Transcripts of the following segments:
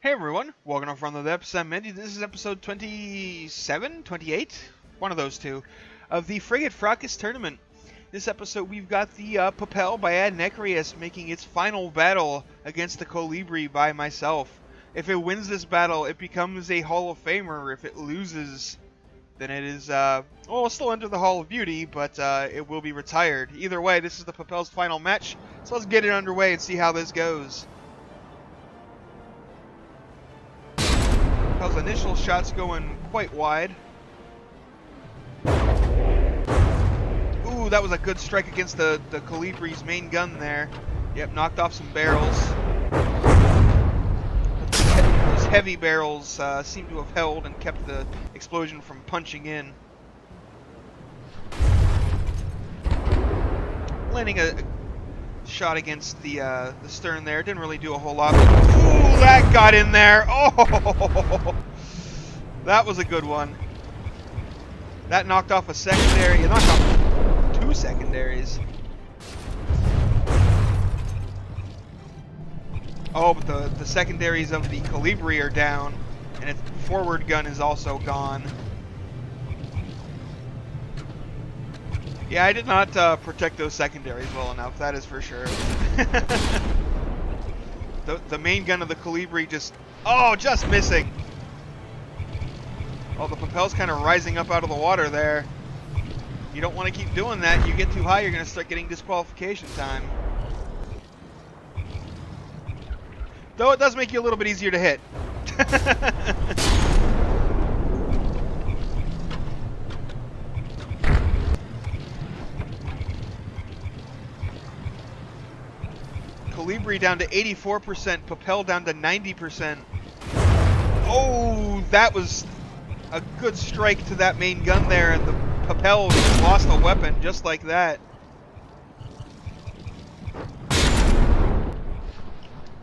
Hey everyone, welcome to From the Depths. I'm Andy. This is episode 27, 28, one of those two, of the Frigate Fracas tournament. This episode we've got the Papel by Ad Necrius making its final battle against the Kolibri by myself. If it wins this battle, it becomes a Hall of Famer. If it loses, then it is, well, it'll still enter the Hall of Beauty, but it will be retired. Either way, this is the Papel's final match, so let's get it underway and see how this goes. Papel's initial shot's going quite wide. Ooh, that was a good strike against the Kolibri's main gun there. Yep, knocked off some barrels. Those heavy barrels seem to have held and kept the explosion from punching in. Landing a shot against the stern there. Didn't really do a whole lot. But, ooh, that got in there. Oh, that was a good one. That knocked off a secondary. It knocked off two secondaries. Oh, but the secondaries of the Kolibri are down, and its forward gun is also gone. Yeah, I did not protect those secondaries well enough, that is for sure. The main gun of the Kolibri just missing. Oh, the Papel's kind of rising up out of the water there. You don't want to keep doing that. You get too high, you're going to start getting disqualification time. Though it does make you a little bit easier to hit. Kolibri down to 84%, Papel down to 90%. Oh, that was a good strike to that main gun there, and the Papel lost a weapon just like that.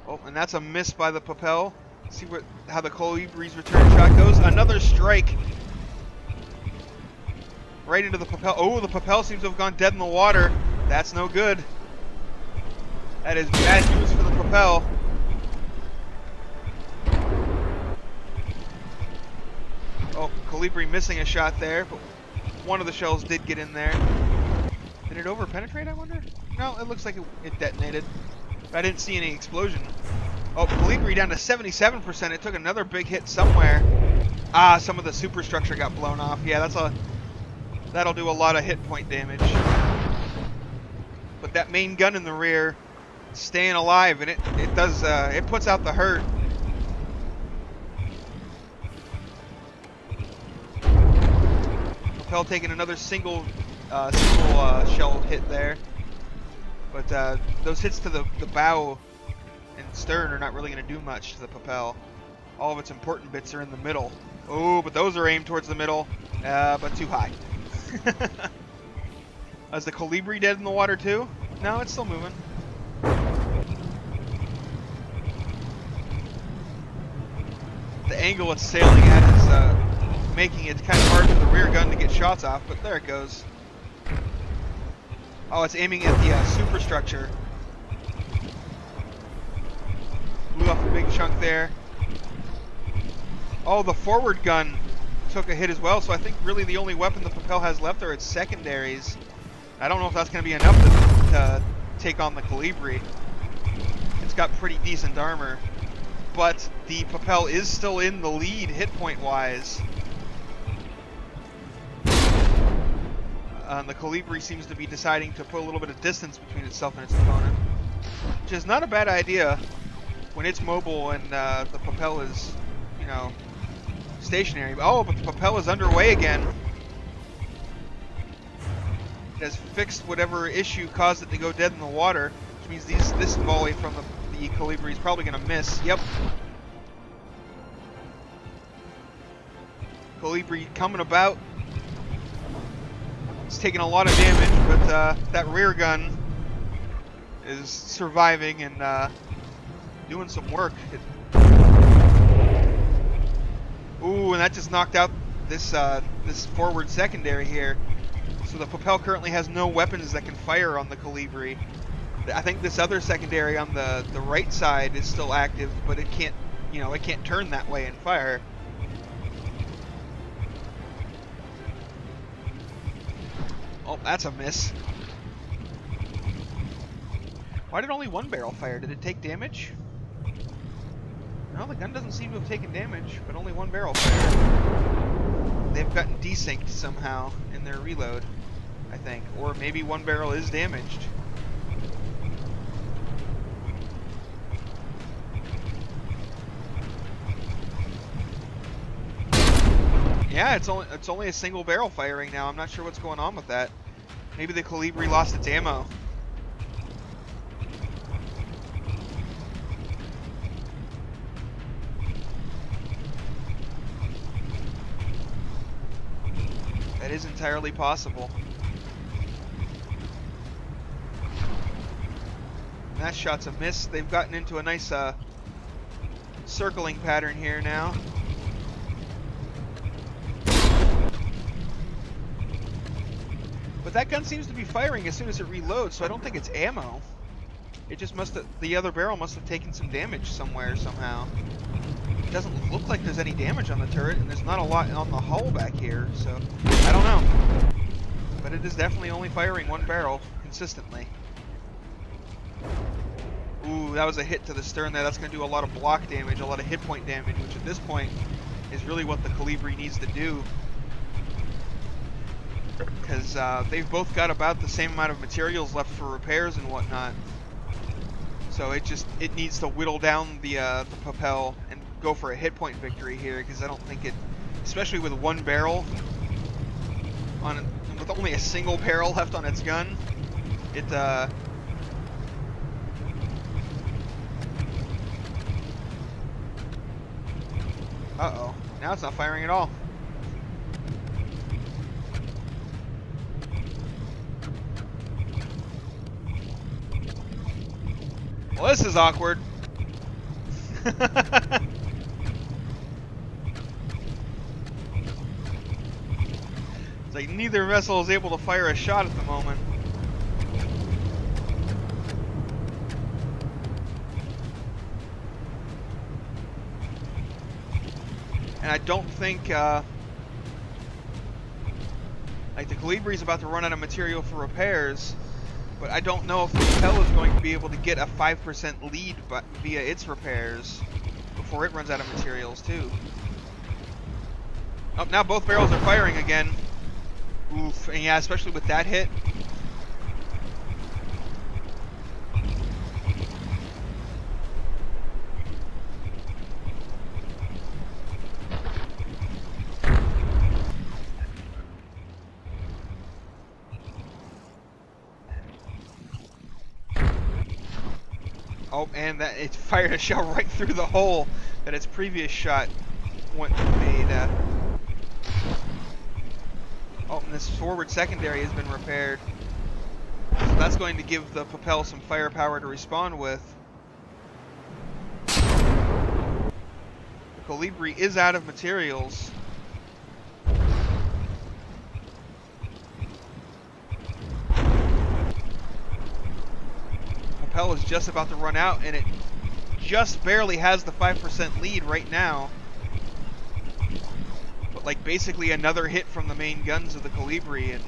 Oh, and that's a miss by the Papel. See how the Kolibri's return shot goes. Another strike right into the Papel. Oh, the Papel seems to have gone dead in the water. That's no good. That is bad news for the Papel. Oh, Kolibri missing a shot there, but one of the shells did get in there. Did it over-penetrate, I wonder? No, it looks like it detonated. But I didn't see any explosion. Oh, Kolibri down to 77%. It took another big hit somewhere. Ah, some of the superstructure got blown off. Yeah, that'll do a lot of hit point damage. But that main gun in the rear, staying alive, and it puts out the hurt. Papel taking another single shell hit there, but those hits to the bow and stern are not really going to do much to the Papel. All of its important bits are in the middle. Oh, but those are aimed towards the middle, but too high. Is the Kolibri dead in the water too? No, it's still moving. The angle it's sailing at is making it kind of hard for the rear gun to get shots off, but there it goes. Oh, it's aiming at the superstructure. Blew off a big chunk there. Oh, the forward gun took a hit as well, so I think really the only weapon the Papel has left are its secondaries. I don't know if that's going to be enough to take on the Kolibri. It's got pretty decent armor. But the Papel is still in the lead hit point wise. The Kolibri seems to be deciding to put a little bit of distance between itself and its opponent, which is not a bad idea when it's mobile and the Papel is, you know, stationary. Oh, but the Papel is underway again. It has fixed whatever issue caused it to go dead in the water, which means this volley from the Kolibri is probably going to miss. Yep. Kolibri coming about. It's taking a lot of damage, but that rear gun is surviving and doing some work. Ooh, and that just knocked out this forward secondary here. So the Papel currently has no weapons that can fire on the Kolibri. I think this other secondary on the right side is still active, but it can't you know, it can't turn that way and fire. Oh, that's a miss. Why did only one barrel fire? Did it take damage? No, the gun doesn't seem to have taken damage, but only one barrel fired. They've gotten desynced somehow in their reload, I think. Or maybe one barrel is damaged. Yeah, it's only a single barrel firing now. I'm not sure what's going on with that. Maybe the Kolibri lost its ammo. That is entirely possible. And that shot's a miss. They've gotten into a nice circling pattern here now. But that gun seems to be firing as soon as it reloads, so I don't think it's ammo. It just must have, the other barrel must have taken some damage somewhere, somehow. It doesn't look like there's any damage on the turret, and there's not a lot on the hull back here, so I don't know. But it is definitely only firing one barrel consistently. Ooh, that was a hit to the stern there. That's going to do a lot of block damage, a lot of hit point damage, which at this point is really what the Kolibri needs to do. Because they've both got about the same amount of materials left for repairs and whatnot. So it needs to whittle down the Papel and go for a hit point victory here, because I don't think it, especially with one barrel on, with only a single barrel left on its gun, it uh-oh, now it's not firing at all. Well, this is awkward. It's like neither vessel is able to fire a shot at the moment. And I don't think, like the Kolibri is about to run out of material for repairs. But I don't know if the Papel is going to be able to get a 5% lead via its repairs before it runs out of materials, too. Oh, now both barrels are firing again. Oof, and yeah, especially with that hit. Oh, and that it fired a shell right through the hole that its previous shot made. Oh, and this forward secondary has been repaired. So that's going to give the Papel some firepower to respond with. The Kolibri is out of materials. Papel is just about to run out, and it just barely has the 5% lead right now. But like basically another hit from the main guns of the Kolibri, and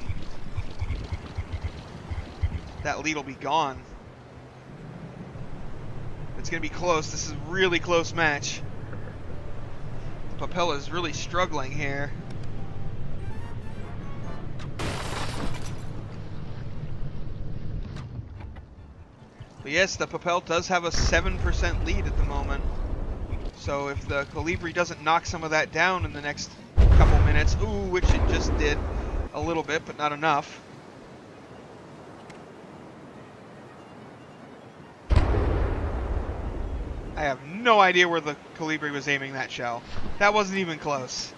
that lead will be gone. It's going to be close. This is a really close match. The Papel is really struggling here. But yes, the Papel does have a 7% lead at the moment. So if the Kolibri doesn't knock some of that down in the next couple minutes, ooh, which it just did a little bit, but not enough. I have no idea where the Kolibri was aiming that shell. That wasn't even close.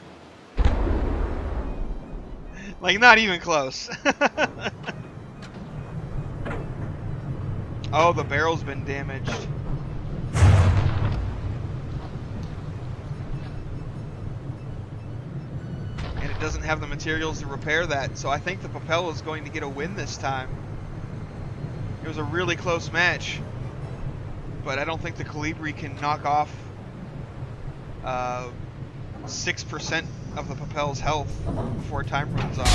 Like, not even close. Oh, the barrel's been damaged. And it doesn't have the materials to repair that, so I think the Papel is going to get a win this time. It was a really close match, but I don't think the Kolibri can knock off 6% of the Papel's health before time runs off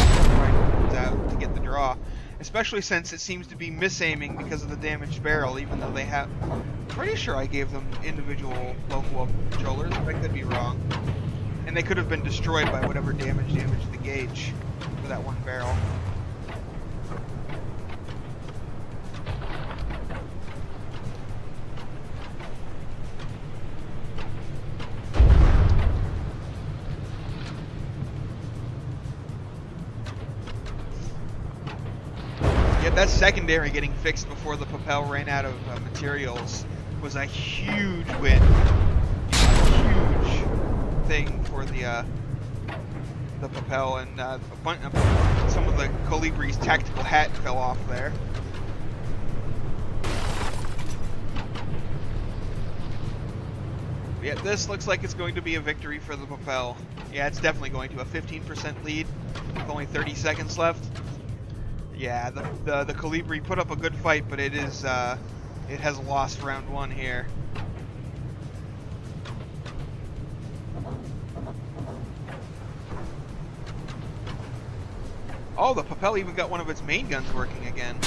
to get the draw. Especially since it seems to be misaiming because of the damaged barrel, even though they have... Pretty sure I gave them individual local controllers, but I could be wrong. And they could have been destroyed by whatever damaged the gauge for that one barrel. Yeah, that secondary getting fixed before the Papel ran out of materials was a huge win. A huge thing for the Papel, and some of the Kolibri's tactical hat fell off there. But yeah, this looks like it's going to be a victory for the Papel. Yeah, it's definitely going to. A 15% lead with only 30 seconds left. Yeah, the Kolibri put up a good fight, but it has lost round one here. Oh, the Papel even got one of its main guns working again.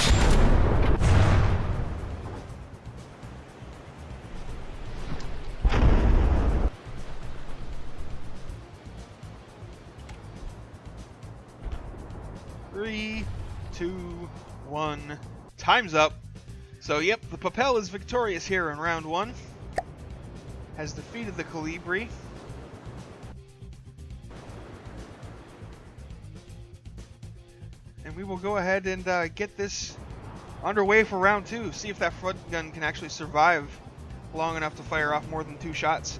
Three, 2, 1, time's up. So yep, the Papel is victorious here in round one. Has defeated the Kolibri. And we will go ahead and get this underway for round two. See if that front gun can actually survive long enough to fire off more than 2 shots.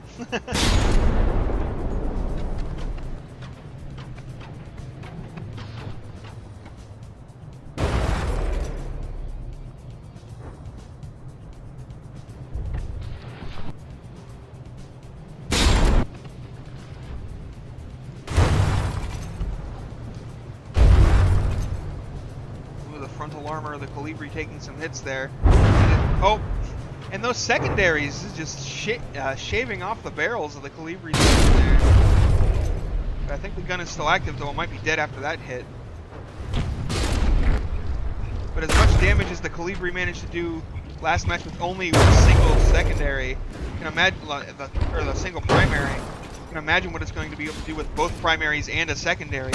Frontal armor of the Kolibri taking some hits there. And those secondaries is just shaving off the barrels of the Kolibri there. But I think the gun is still active, though it might be dead after that hit. But as much damage as the Kolibri managed to do last match with only a single secondary, you can imagine, or the single primary, you can imagine what it's going to be able to do with both primaries and a secondary.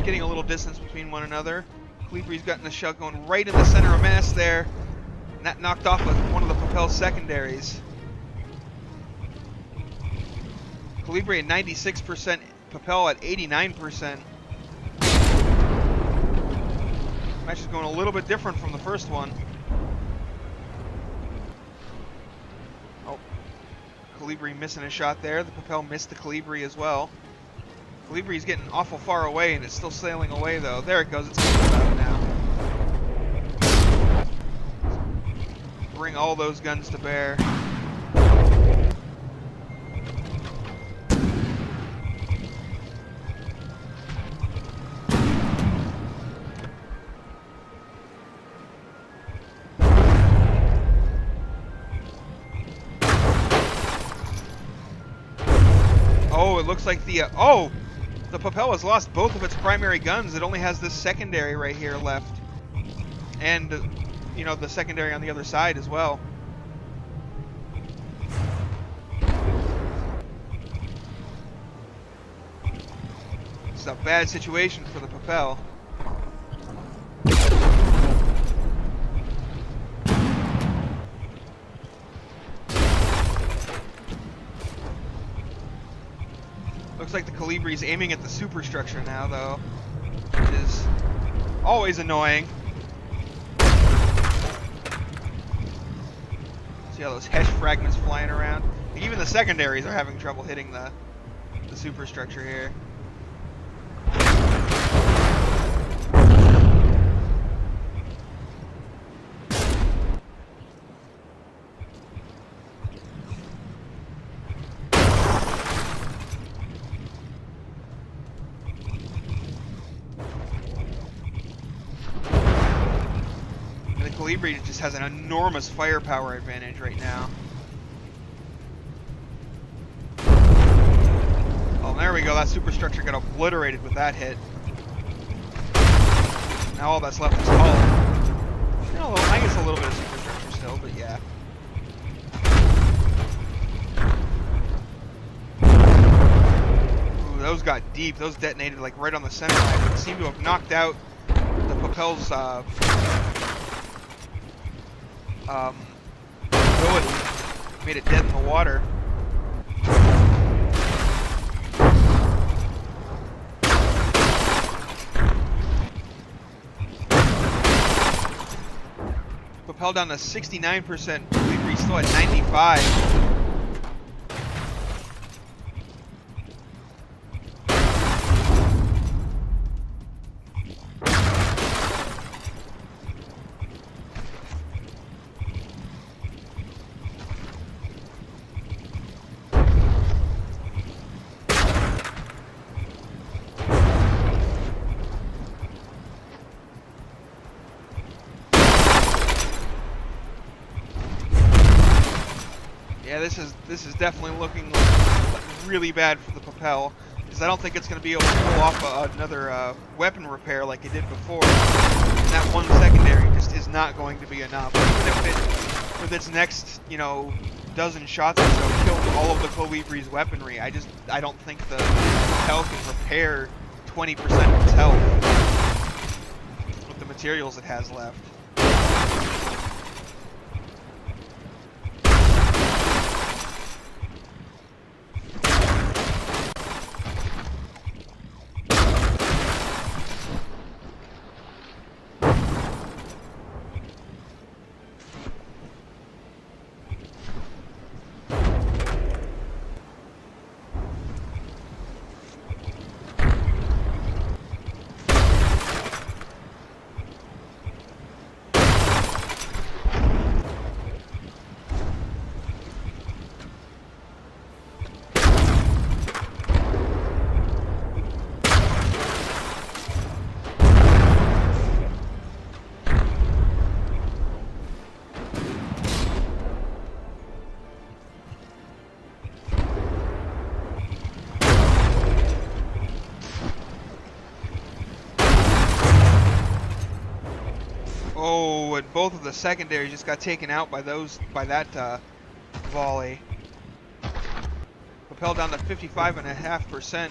Getting a little distance between one another. Kolibri's gotten a shell going right in the center of mass there, and that knocked off one of the Papel secondaries. Kolibri at 96%, Papel at 89%. Match is going a little bit different from the first one. Oh, Kolibri missing a shot there. The Papel missed the Kolibri as well. Kolibri's getting awful far away, and it's still sailing away, though. There it goes. It's coming out now. Bring all those guns to bear. Oh, it looks like the... The Papel has lost both of its primary guns. It only has this secondary right here left. And, you know, the secondary on the other side as well. It's a bad situation for the Papel. Looks like the Kolibri's aiming at the superstructure now, though, which is always annoying. See all those Hesh fragments flying around? Even the secondaries are having trouble hitting the superstructure here. Kolibri just has an enormous firepower advantage right now. Oh, there we go. That superstructure got obliterated with that hit. Now all that's left is hull. You know, I guess a little bit of superstructure still, but yeah. Ooh, those got deep. Those detonated like right on the center line, but seemed to have knocked out the Papel's ability. Made it dead in the water. Papel down to 69%. Kolibri still at 95%. Yeah, this is definitely looking like really bad for the Papel, because I don't think it's going to be able to pull off another weapon repair like it did before. And that one secondary just is not going to be enough. Even if it, with its next, you know, dozen shots or so, kills all of the Kolibri's weaponry, I don't think the Papel can repair 20% of its health with the materials it has left. Oh, and both of the secondaries just got taken out by that volley. Papel down to 55.5%.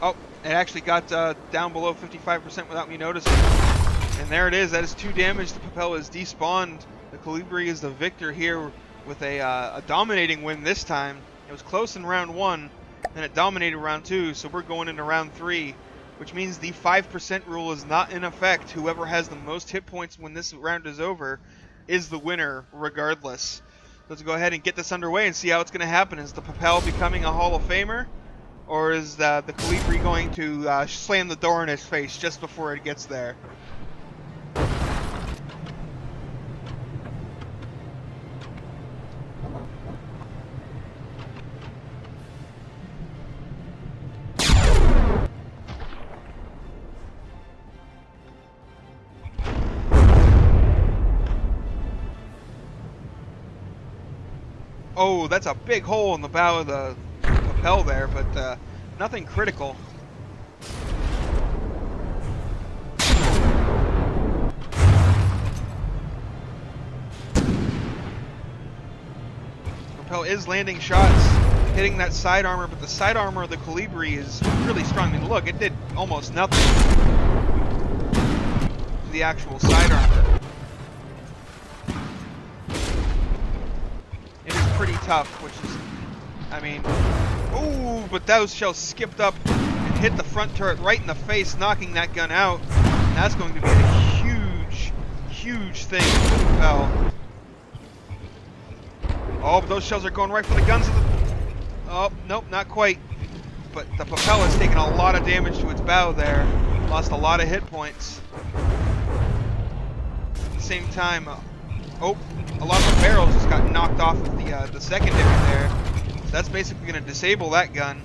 Oh, it actually got down below 55% without me noticing. And there it is. That is 2 damage. The Papel is despawned. The Kolibri is the victor here with a dominating win this time. It was close in round 1, then it dominated round 2, so we're going into round 3, which means the 5% rule is not in effect. Whoever has the most hit points when this round is over is the winner regardless. Let's go ahead and get this underway and see how it's going to happen. Is the Papel becoming a Hall of Famer, or is the Kolibri going to slam the door in his face just before it gets there? Oh, that's a big hole in the bow of the Papel there, but nothing critical. Papel is landing shots, hitting that side armor, but the side armor of the Kolibri is really strong. I mean, look, it did almost nothing to the actual side armor. Pretty tough, which is, I mean, ooh, but those shells skipped up and hit the front turret right in the face, knocking that gun out. And that's going to be a huge, huge thing for the Papel. Oh, but those shells are going right for the guns of the... Oh, nope, not quite. But the Papel has taken a lot of damage to its bow there. Lost a lot of hit points. At the same time, Oh, a lot of the barrels just got knocked off of the secondary there. So that's basically going to disable that gun,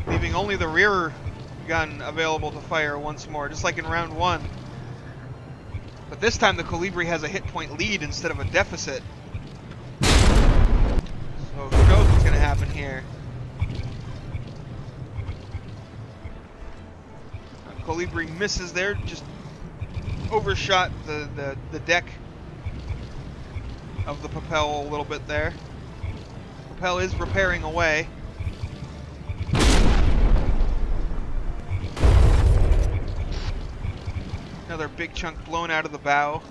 leaving only the rear gun available to fire once more, just like in round 1. But this time the Kolibri has a hit point lead instead of a deficit. So who knows what's going to happen here. Kolibri misses there, just overshot the deck of the Papel a little bit there. Papel is repairing away. Another big chunk blown out of the bow.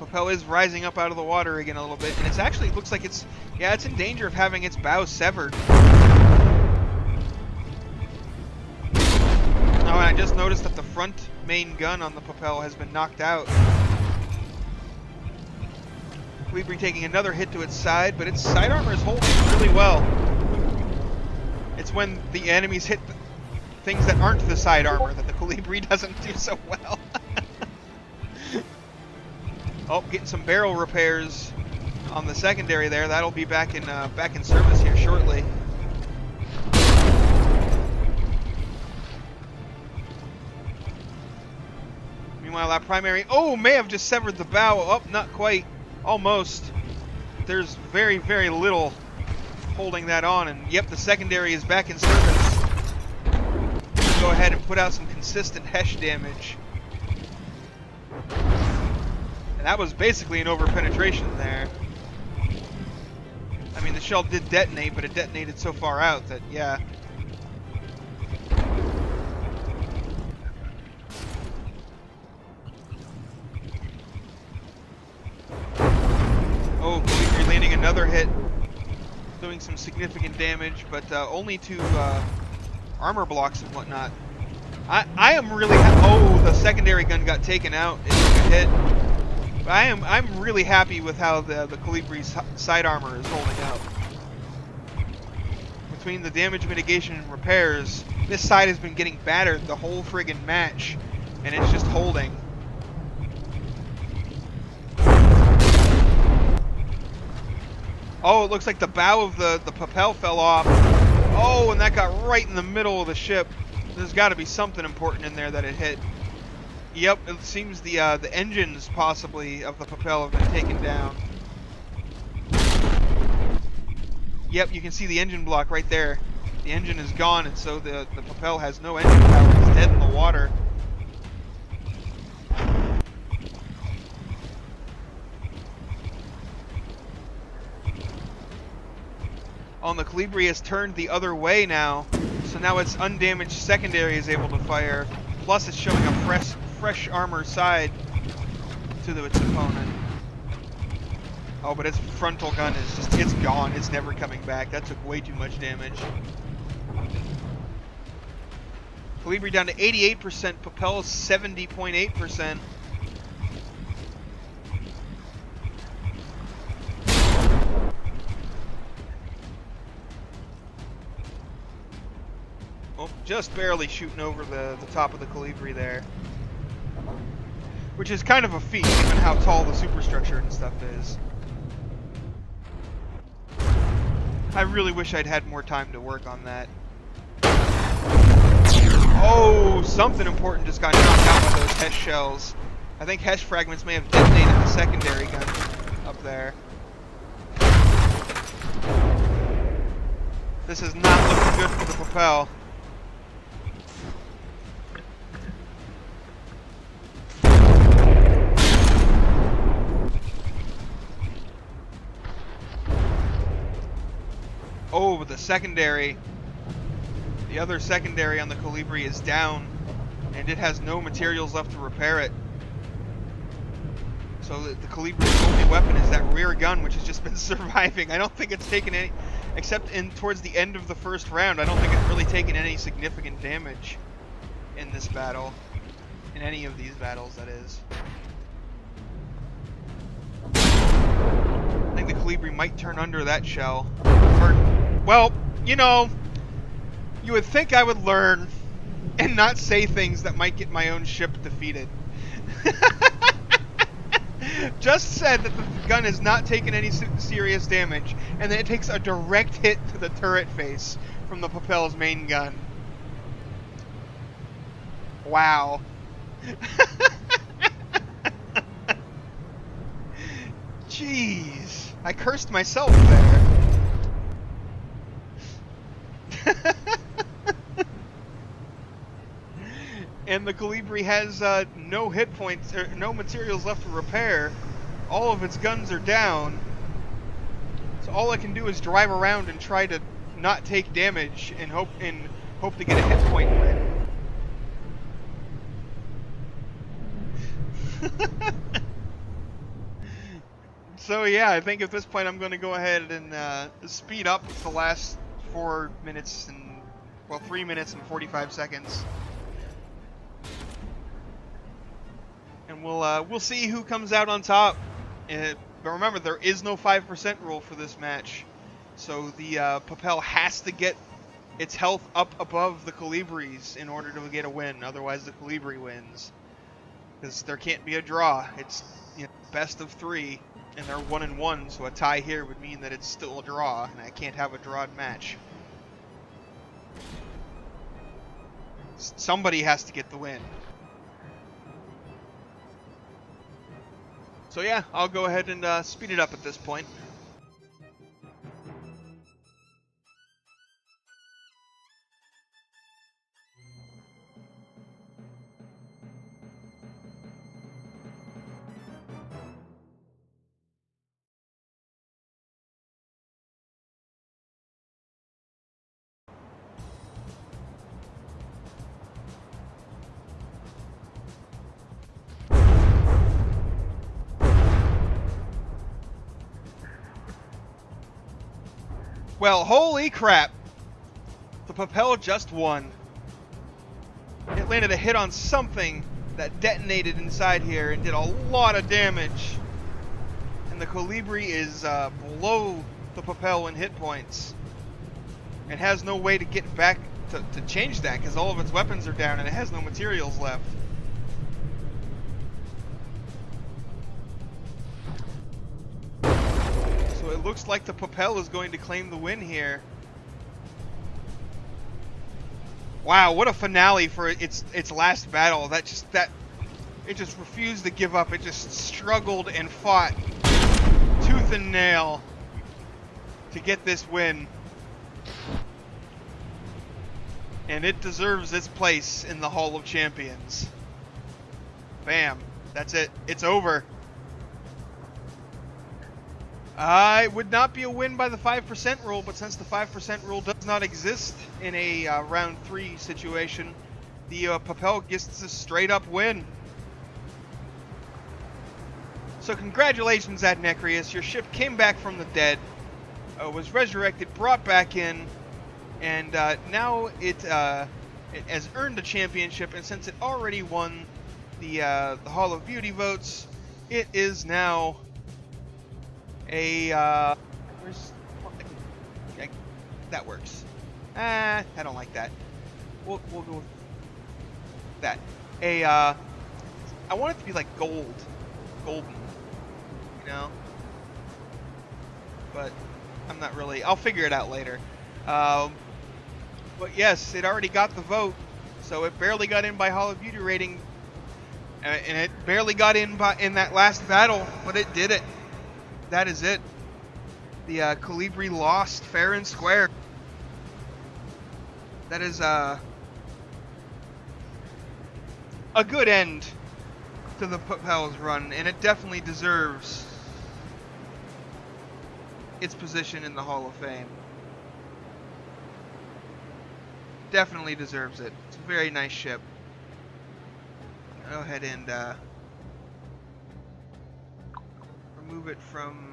Papel is rising up out of the water again a little bit, and it's actually looks like it's in danger of having its bow severed. Oh, and I just noticed that the front main gun on the Papel has been knocked out. Kolibri taking another hit to its side, but its side armor is holding really well. It's when the enemies hit things that aren't the side armor that the Kolibri doesn't do so well. Oh, getting some barrel repairs on the secondary there. That'll be back in service here shortly. Meanwhile, that primary may have just severed the bow. Oh, not quite. Almost. There's very, very little holding that on, and yep, the secondary is back in service. Go ahead and put out some consistent Hesh damage. And that was basically an over-penetration there. I mean, the shell did detonate, but it detonated so far out that, yeah. Oh, Kolibri landing another hit. Doing some significant damage, but only to armor blocks and whatnot. I am really the secondary gun got taken out. It took a hit. But I'm really happy with how the Kolibri's side armor is holding out. Between the damage mitigation and repairs, this side has been getting battered the whole friggin' match, and it's just holding. Oh, it looks like the bow of the Papel fell off. Oh, and that got right in the middle of the ship. There's got to be something important in there that it hit. Yep, it seems the engines possibly of the Papel have been taken down. Yep, you can see the engine block right there. The engine is gone, and so the Papel has no engine power. It's dead in the water. Oh, and the Kolibri has turned the other way now, so now its undamaged secondary is able to fire. Plus, it's showing a fresh armor side to its opponent. Oh, but its frontal gun is it's gone. It's never coming back. That took way too much damage. Kolibri down to 88%. Papel 70.8%. Oh, just barely shooting over the top of the Kolibri there. Which is kind of a feat, given how tall the superstructure and stuff is. I really wish I'd had more time to work on that. Oh, something important just got knocked out by those Hesh shells. I think Hesh fragments may have detonated the secondary gun up there. This is not looking good for the Papel. Oh, but the other secondary on the Kolibri is down, and it has no materials left to repair it. So the Kolibri's only weapon is that rear gun, which has just been surviving. I don't think it's taken any, except towards the end of the first round, I don't think it's really taken any significant damage in this battle. In any of these battles, that is. I think the Kolibri might turn under that shell. Well, you know, you would think I would learn, and not say things that might get my own ship defeated. Just said that the gun has not taken any serious damage, and then it takes a direct hit to the turret face from the Papel's main gun. Wow. Jeez. I cursed myself there. And the Kolibri has no hit points, or no materials left to repair. All of its guns are down. So all I can do is drive around and try to not take damage and hope to get a hit point win. So yeah, I think at this point I'm going to go ahead and speed up the last 4 minutes and, well, 3 minutes and 45 seconds. And we'll see who comes out on top. But remember, there is no 5% rule for this match, so the Papel has to get its health up above the Kolibri's in order to get a win. Otherwise, the Kolibri wins, because there can't be a draw. It's, you know, best of 3, and they're 1-1. So a tie here would mean that it's still a draw, and I can't have a drawed match. Somebody has to get the win. So yeah, I'll go ahead and speed it up at this point. Well, holy crap! The Papel just won. It landed a hit on something that detonated inside here and did a lot of damage. And the Kolibri is below the Papel in hit points. It has no way to get back to change that, because all of its weapons are down and it has no materials left. So it looks like the Papel is going to claim the win here. Wow, what a finale for its last battle. It just refused to give up. It just struggled and fought tooth and nail to get this win. And it deserves its place in the Hall of Champions. Bam. That's it. It's over. It would not be a win by the 5% rule, but since the 5% rule does not exist in a round 3 situation, the Papel gets a straight up win. So congratulations, Adnecrius. Your ship came back from the dead, was resurrected, brought back in, and now it has earned a championship, and since it already won the Hall of Beauty votes, it is now that works. I don't like that. We'll go with that. I want it to be like golden, you know. But I'm not really. I'll figure it out later. But yes, it already got the vote, so it barely got in by Hall of Beauty rating, and it barely got in that last battle, but it did it. That is it. The Kolibri lost fair and square. That is a good end to the Papel's run, and it definitely deserves its position in the Hall of Fame. Definitely deserves it. It's a very nice ship. Go ahead and remove it from,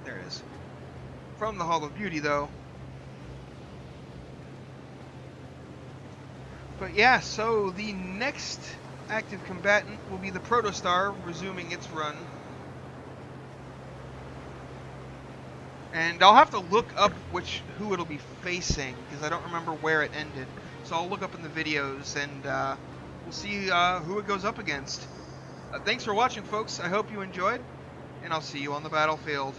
there it is. From the Hall of Beauty, though. But yeah, so the next active combatant will be the Protostar, resuming its run. And I'll have to look up who it'll be facing, because I don't remember where it ended. So I'll look up in the videos, and we'll see who it goes up against. Thanks for watching, folks. I hope you enjoyed, and I'll see you on the battlefield.